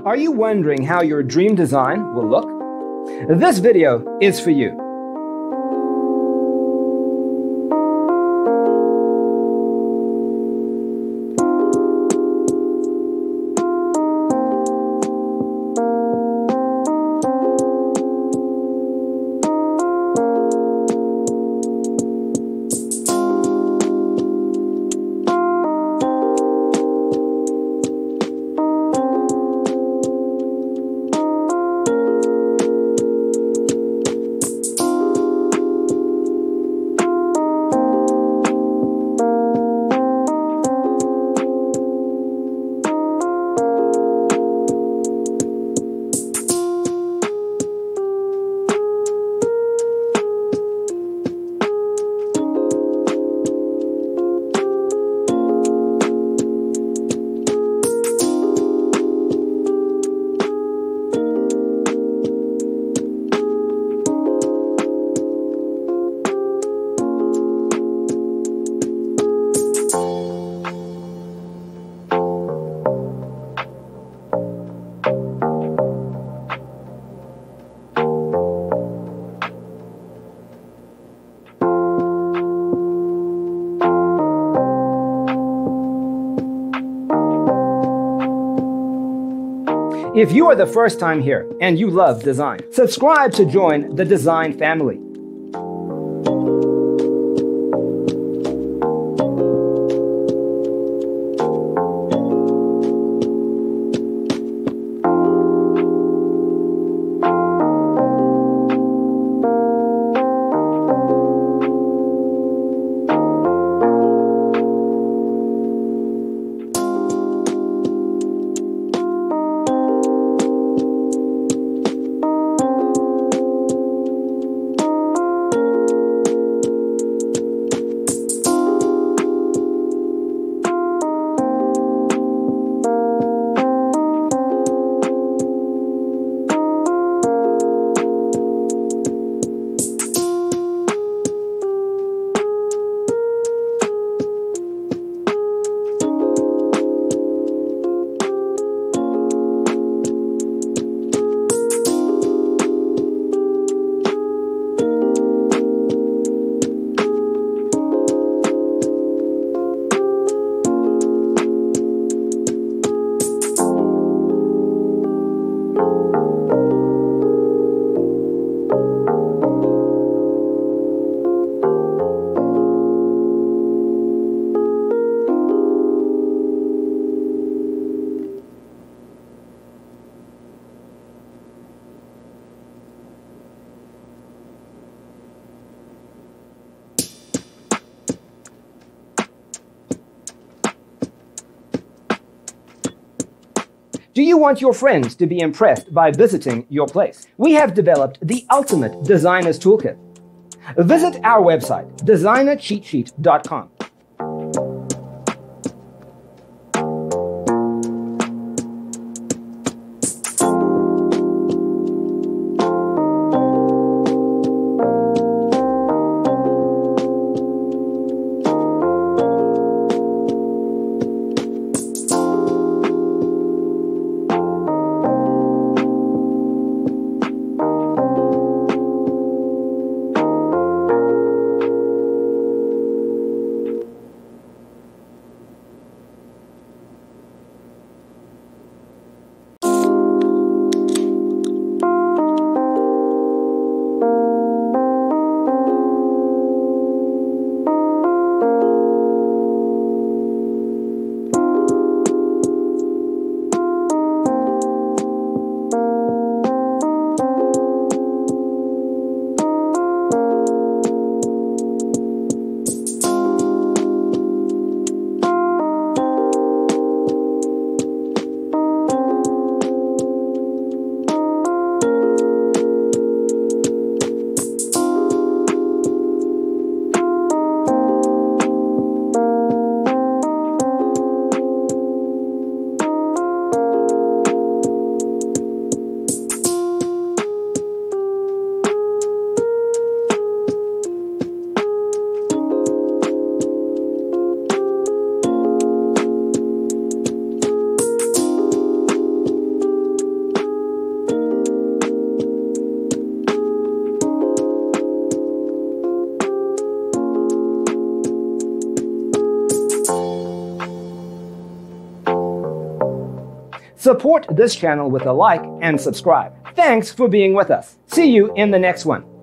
Are you wondering how your dream design will look? This video is for you. If you are the first time here and you love design, subscribe to join the design family. Do you want your friends to be impressed by visiting your place? We have developed the ultimate designer's toolkit. Visit our website, designercheatsheet.com. Support this channel with a like and subscribe. Thanks for being with us. See you in the next one.